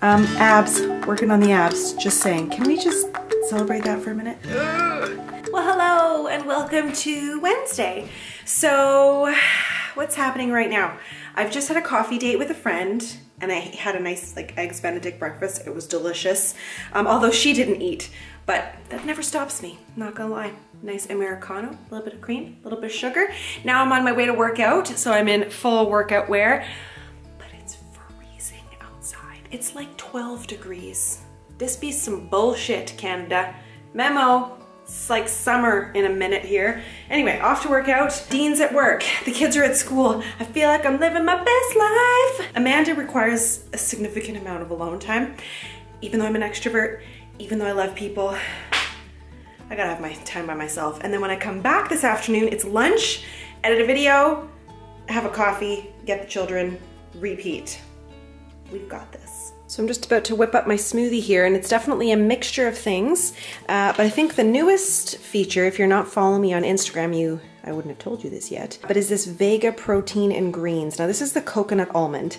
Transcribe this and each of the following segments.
Abs, working on the abs, just saying. Can we just celebrate that for a minute? Well, hello and welcome to Wednesday. So, what's happening right now? I've just had a coffee date with a friend and I had a nice like eggs Benedict breakfast. It was delicious, although she didn't eat, but that never stops me, not gonna lie. Nice Americano, a little bit of cream, a little bit of sugar. Now I'm on my way to work out, so I'm in full workout wear, but it's freezing outside. It's like 12 degrees. This be some bullshit, Canada. Memo, it's like summer in a minute here. Anyway, off to work out. Dean's at work, the kids are at school. I feel like I'm living my best life. Amanda requires a significant amount of alone time. Even though I'm an extrovert, even though I love people, I gotta have my time by myself. And then when I come back this afternoon, it's lunch, edit a video, have a coffee, get the children, repeat. We've got this. So I'm just about to whip up my smoothie here, and it's definitely a mixture of things. But I think the newest feature, if you're not following me on Instagram, I wouldn't have told you this yet, but is this Vega protein and greens. Now this is the coconut almond.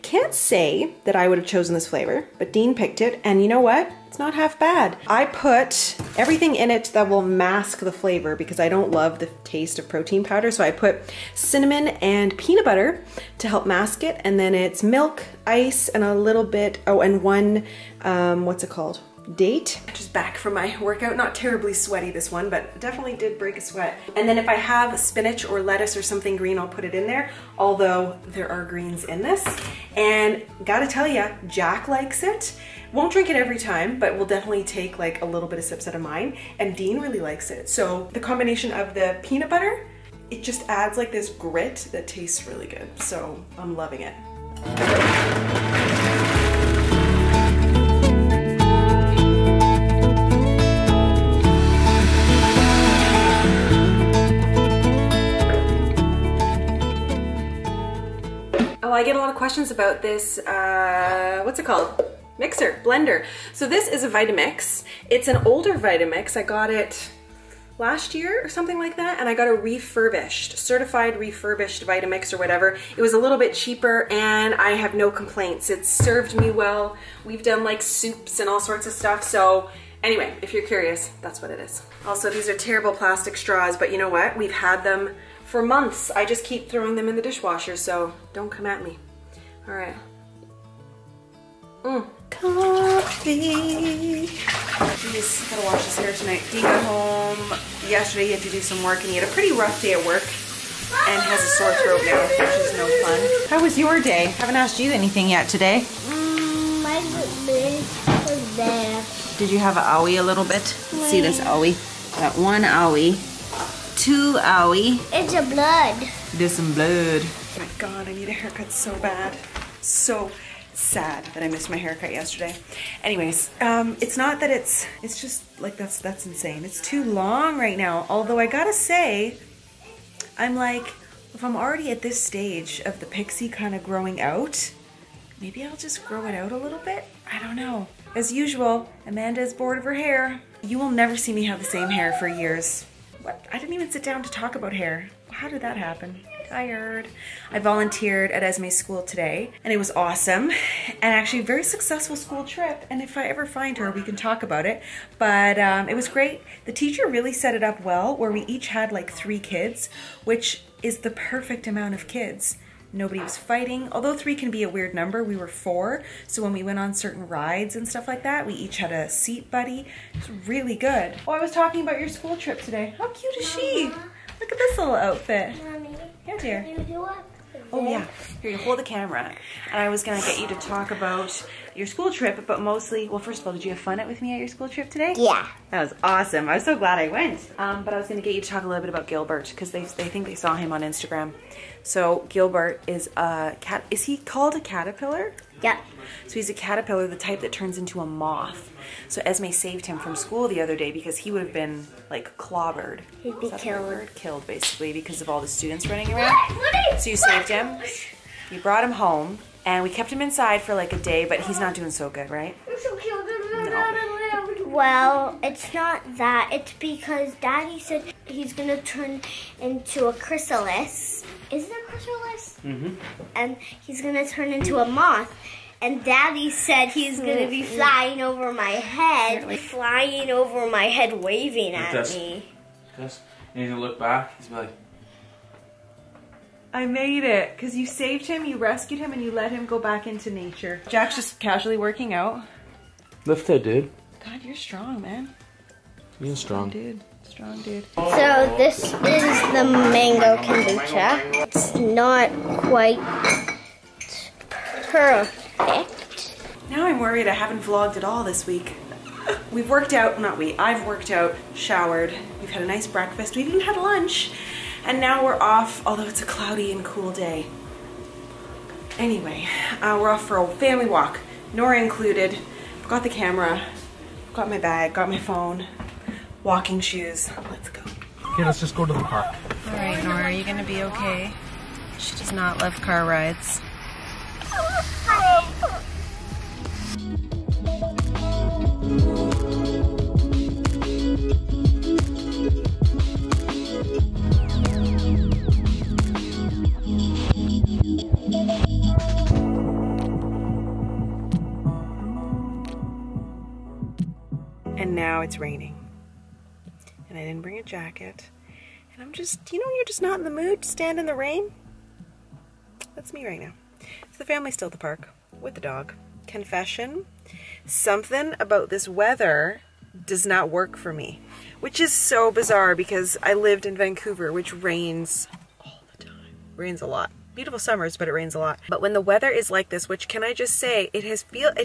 Can't say that I would have chosen this flavor, but Dean picked it, and you know what? It's not half bad. I put everything in it that will mask the flavor because I don't love the taste of protein powder, so I put cinnamon and peanut butter to help mask it, and then it's milk, ice, and a little bit, oh, and one, what's it called? Date. Just back from my workout, not terribly sweaty this one, but definitely did break a sweat. And then if I have spinach or lettuce or something green, I'll put it in there, although there are greens in this. And gotta tell ya, Jack likes it. Won't drink it every time, but will definitely take like a little bit of sips out of mine. And Dean really likes it. So the combination of the peanut butter, it just adds like this grit that tastes really good. So I'm loving it. Oh, I get a lot of questions about this, what's it called? Mixer, blender. So this is a Vitamix. It's an older Vitamix. I got it last year or something like that, and I got a refurbished, certified refurbished Vitamix or whatever. It was a little bit cheaper and I have no complaints. It's served me well. We've done like soups and all sorts of stuff. So anyway, if you're curious, that's what it is. Also, these are terrible plastic straws, but you know what? We've had them for months. I just keep throwing them in the dishwasher, so don't come at me. All right. Coffee. Jeez, gotta wash his hair tonight. He got home yesterday. He had to do some work, and he had a pretty rough day at work and has a sore throat now, which is no fun. How was your day? Haven't asked you anything yet today. My was there. Did you have an owie a little bit? Let's see this owie. Got one owie, two owie. It's a blood. There's some blood. Oh my God, I need a haircut so bad. So sad that I missed my haircut yesterday. Anyways, it's not that it's just like that's insane. It's too long right now. Although I gotta say, I'm like, if I'm already at this stage of the pixie kind of growing out, maybe I'll just grow it out a little bit. I don't know. As usual, Amanda is bored of her hair. You will never see me have the same hair for years. What? I didn't even sit down to talk about hair. How did that happen? Tired. I volunteered at Esme's school today and it was awesome and actually a very successful school trip, and if I ever find her we can talk about it, but it was great. The teacher really set it up well where we each had like 3 kids, which is the perfect amount of kids. Nobody was fighting, although 3 can be a weird number. We were 4, so when we went on certain rides and stuff like that, we each had a seat buddy. It was really good. Oh, I was talking about your school trip today. How cute is she? Look at this little outfit. Mommy, Here, dear. can you do it? Oh yeah, here, you hold the camera. And I was gonna get you to talk about your school trip, but mostly, well, first of all, did you have fun with me at your school trip today? Yeah. That was awesome. I was so glad I went. But I was gonna get you to talk a little bit about Gilbert, because they think they saw him on Instagram. So Gilbert is a cat, is he called a caterpillar? Yeah. So he's a caterpillar, the type that turns into a moth. So Esme saved him from school the other day because he would have been like clobbered. He'd be killed. Killed basically because of all the students running around. So you saved him, you brought him home, and we kept him inside for like a day, but he's not doing so good, right? No. Well, it's not that. It's because Daddy said he's gonna turn into a chrysalis. Is it a chrysalis? Mm-hmm. And he's gonna turn into a moth. And Daddy said he's going to be flying over my head, flying over my head, waving at me. Yes. And he's going to look back, he's going to be like, I made it, because you saved him, you rescued him, and you let him go back into nature. Jack's just casually working out. lift it, dude. God, you're strong, man. You're strong. Dude. Strong dude. So this is the mango kombucha. It's not quite perfect. Now I'm worried I haven't vlogged at all this week. We've worked out, I've worked out, showered, we've had a nice breakfast, we've even had lunch, and now we're off, although it's a cloudy and cool day. Anyway, we're off for a family walk, Nora included. Got the camera, got my bag, got my phone, walking shoes. Let's go. Okay, let's just go to the park. All right, Nora, are you gonna be okay? She does not love car rides. And now it's raining. And I didn't bring a jacket. And I'm just, you know, you're just not in the mood to stand in the rain. That's me right now. So the family's still at the park with the dog. Confession, something about this weather does not work for me. Which is so bizarre because I lived in Vancouver, which rains all the time. Rains a lot. Beautiful summers, but it rains a lot. But when the weather is like this, which can I just say, it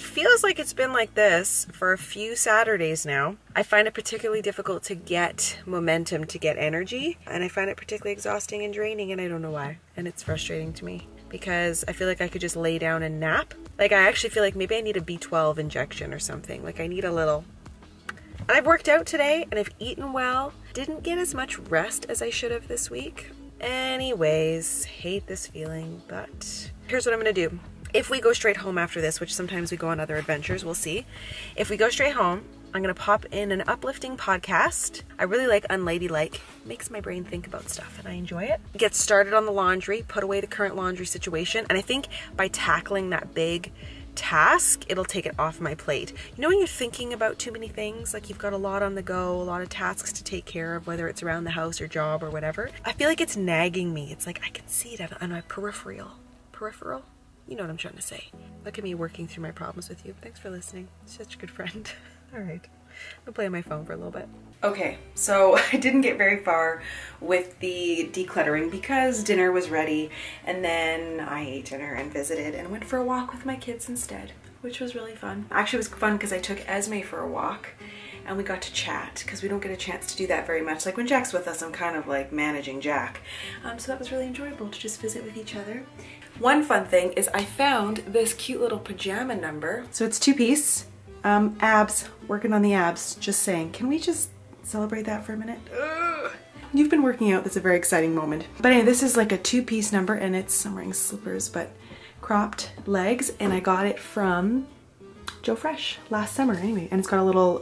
feels like it's been like this for a few Saturdays now. I find it particularly difficult to get momentum, to get energy. And I find it particularly exhausting and draining, and I don't know why. And it's frustrating to me because I feel like I could just lay down and nap. Like I actually feel like maybe I need a B12 injection or something. Like I need a little. And I've worked out today and I've eaten well. Didn't get as much rest as I should have this week. Anyways, hate this feeling, but here's what I'm gonna do. If we go straight home after this, which sometimes we go on other adventures, we'll see. If we go straight home, I'm gonna pop in an uplifting podcast. I really like Unladylike. Makes my brain think about stuff and I enjoy it. Get started on the laundry, put away the current laundry situation, and I think by tackling that big task, it'll take it off my plate. You know when you're thinking about too many things, like you've got a lot on the go, a lot of tasks to take care of, whether it's around the house or job or whatever, I feel like it's nagging me. It's like I can see it on my peripheral. You know what I'm trying to say. Look at me working through my problems with you. Thanks for listening. Such a good friend. All right, I'll play on my phone for a little bit. Okay, so I didn't get very far with the decluttering because dinner was ready, and then I ate dinner and visited and went for a walk with my kids instead, which was really fun. Actually, it was fun because I took Esme for a walk and we got to chat because we don't get a chance to do that very much. Like when Jack's with us, I'm kind of like managing Jack. So that was really enjoyable to just visit with each other. One fun thing is I found this cute little pajama number. So it's 2-piece. Abs, working on the abs, just saying. Can we just celebrate that for a minute? Ugh. You've been working out, that's a very exciting moment. But anyway, this is like a 2-piece number and I'm wearing slippers, but cropped legs, and I got it from Joe Fresh last summer anyway. And it's got a little,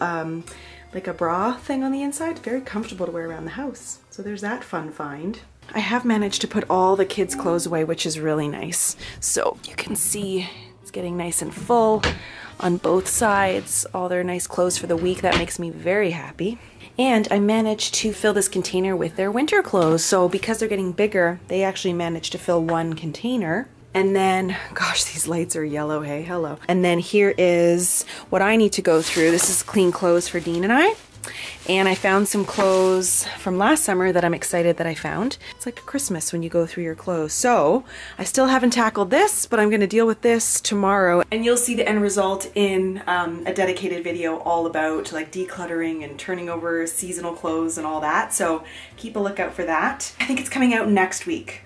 like a bra thing on the inside. Very comfortable to wear around the house. So there's that fun find. I have managed to put all the kids' clothes away, which is really nice. So you can see it's getting nice and full on both sides, all their nice clothes for the week. That makes me very happy. And I managed to fill this container with their winter clothes. So because they're getting bigger, they actually managed to fill one container. And then, gosh, these lights are yellow, hey, hello. And then here is what I need to go through. This is clean clothes for Dean and I. And I found some clothes from last summer that I'm excited that I found. It's like Christmas when you go through your clothes. So I still haven't tackled this, but I'm gonna deal with this tomorrow. And you'll see the end result in a dedicated video all about like decluttering and turning over seasonal clothes and all that. So keep a lookout for that. I think it's coming out next week.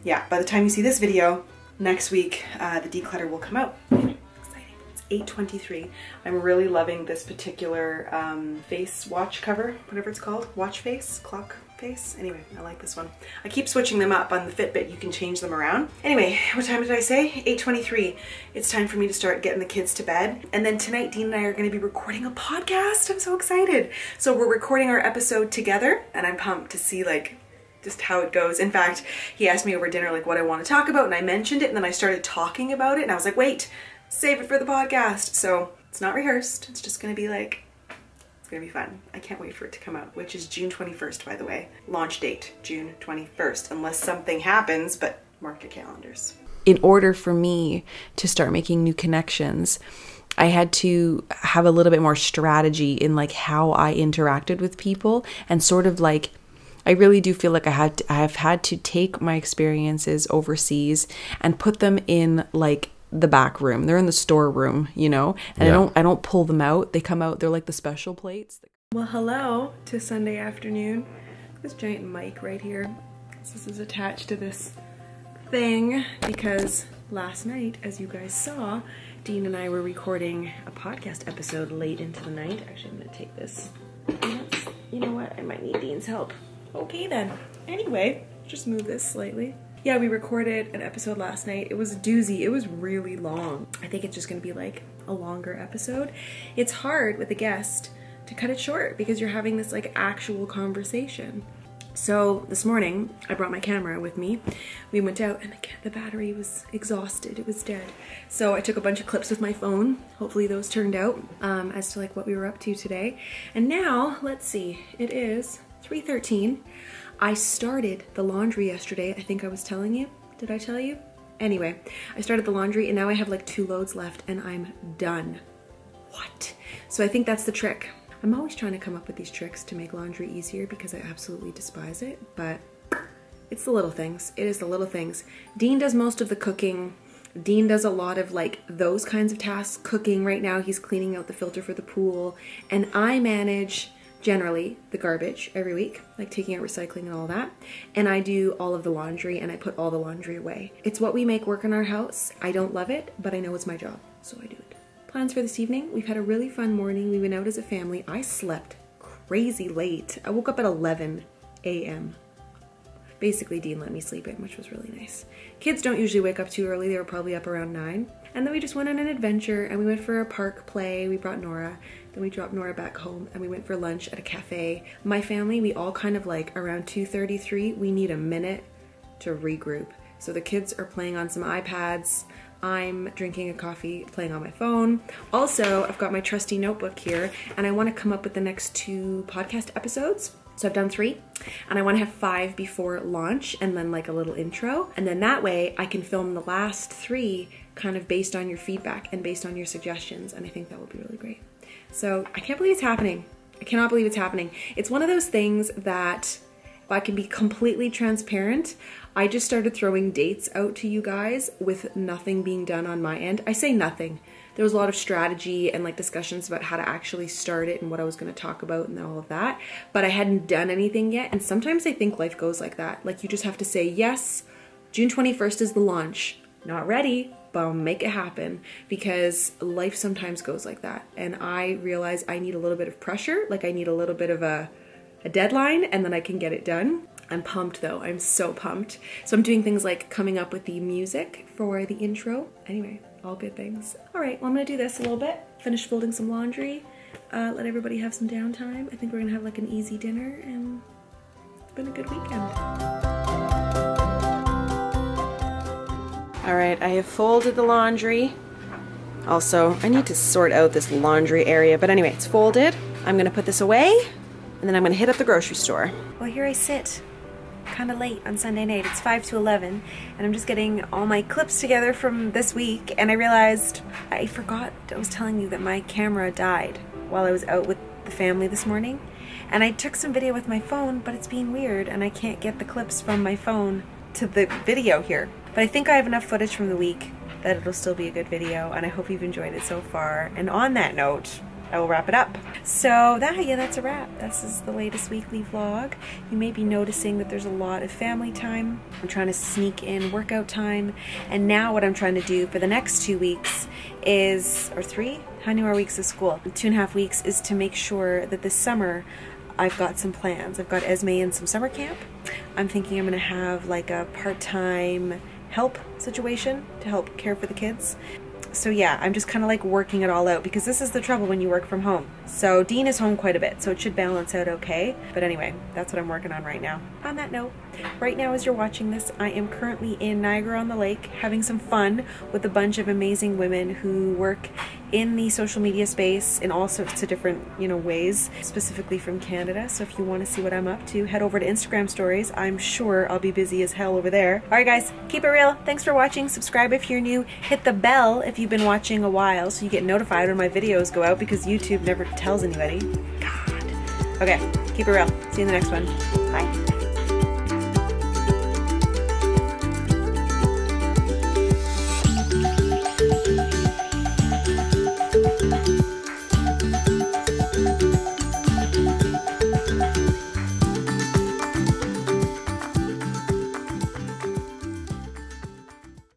Yeah, by the time you see this video, next week, the declutter will come out. 8:23. I'm really loving this particular face watch cover, whatever it's called, watch face, clock face. Anyway, I like this one. I keep switching them up on the Fitbit. You can change them around. Anyway, what time did I say? 8:23. It's time for me to start getting the kids to bed. And then tonight, Dean and I are going to be recording a podcast. I'm so excited. So we're recording our episode together, and I'm pumped to see like just how it goes. In fact, he asked me over dinner like what I want to talk about, and I mentioned it, and then I started talking about it, and I was like, wait, save it for the podcast. So it's not rehearsed. It's just gonna be like, it's gonna be fun. I can't wait for it to come out, which is June 21st, by the way. Launch date, June 21st, unless something happens, but mark your calendars. In order for me to start making new connections, I had to have a little bit more strategy in like how I interacted with people, and sort of like, I really do feel like I have had to take my experiences overseas and put them in like the back room. They're in the storeroom, you know, and yeah. I don't pull them out. They come out, they're like the special plates. Well, hello to Sunday afternoon. This giant mic right here. This is attached to this thing because last night, as you guys saw, Dean and I were recording a podcast episode late into the night. Actually, I'm gonna take this. You know what? I might need Dean's help. Okay then. Anyway, just move this slightly. Yeah, we recorded an episode last night. It was a doozy. It was really long. I think it's just gonna be like a longer episode. It's hard with a guest to cut it short because you're having this like actual conversation. So this morning, I brought my camera with me. We went out and the battery was exhausted. It was dead. So I took a bunch of clips with my phone. Hopefully those turned out as to like what we were up to today. And now, let's see, it is 3:13. I started the laundry yesterday. I think I was telling you. Did I tell you? Anyway, I started the laundry and now I have like 2 loads left and I'm done. What? So I think that's the trick. I'm always trying to come up with these tricks to make laundry easier because I absolutely despise it, but it's the little things. It is the little things. Dean does most of the cooking. Dean does a lot of like those kinds of tasks. Cooking right now, he's cleaning out the filter for the pool, and I manage generally the garbage every week, like taking out recycling and all that, and I do all of the laundry and I put all the laundry away. It's what we make work in our house. I don't love it, but I know it's my job, so I do it. Plans for this evening? We've had a really fun morning. We went out as a family. I slept crazy late. I woke up at 11 a.m. Basically, Dean let me sleep in, which was really nice. Kids don't usually wake up too early. They were probably up around 9. And then we just went on an adventure and we went for a park play. We brought Nora. Then we dropped Nora back home and we went for lunch at a cafe. My family, we all kind of like around 2:33, we need a minute to regroup. So the kids are playing on some iPads. I'm drinking a coffee, playing on my phone. Also, I've got my trusty notebook here and I want to come up with the next 2 podcast episodes. So I've done 3 and I want to have 5 before launch and then like a little intro. And then that way I can film the last 3 kind of based on your feedback and based on your suggestions. And I think that will be really great. So I can't believe it's happening. I cannot believe it's happening. It's one of those things that if I can be completely transparent, I just started throwing dates out to you guys with nothing being done on my end. I say nothing. There was a lot of strategy and like discussions about how to actually start it and what I was going to talk about and all of that, but I hadn't done anything yet. And sometimes I think life goes like that. Like you just have to say, yes, June 21st is the launch. Not ready, but I'll make it happen, because life sometimes goes like that. And I realize I need a little bit of pressure. Like I need a little bit of a deadline and then I can get it done. I'm pumped though. I'm so pumped. So I'm doing things like coming up with the music for the intro. Anyway, all good things. All right, well I'm gonna do this a little bit. Finish folding some laundry. Let everybody have some downtime. I think we're gonna have like an easy dinner and it's been a good weekend. All right, I have folded the laundry. Also, I need to sort out this laundry area, but anyway, it's folded. I'm gonna put this away and then I'm gonna hit up the grocery store. Well, here I sit, kind of late on Sunday night. It's 5 to 11, and I'm just getting all my clips together from this week, and I realized I forgot I was telling you that my camera died while I was out with the family this morning, and I took some video with my phone, but it's being weird, and I can't get the clips from my phone to the video here. But I think I have enough footage from the week that it'll still be a good video, and I hope you've enjoyed it so far. And on that note, I will wrap it up. So that's a wrap. This is the latest weekly vlog. You may be noticing that there's a lot of family time. I'm trying to sneak in workout time. And now what I'm trying to do for the next 2 weeks is, or 3? How many more weeks of school? 2.5 weeks is to make sure that this summer I've got some plans. I've got Esme in some summer camp. I'm thinking I'm gonna have like a part-time help situation to help care for the kids. So yeah, I'm just kind of like working it all out because this is the trouble when you work from home. So Dean is home quite a bit, so it should balance out okay. But anyway, that's what I'm working on right now. On that note, right now as you're watching this, I am currently in Niagara-on-the-Lake having some fun with a bunch of amazing women who work in the social media space in all sorts of different, you know, ways, specifically from Canada. So if you want to see what I'm up to, head over to Instagram stories. I'm sure I'll be busy as hell over there. All right guys, keep it real. Thanks for watching. Subscribe if you're new. Hit the bell if you've been watching a while so you get notified when my videos go out because YouTube never tells anybody. God. Okay, keep it real. See you in the next one. Bye.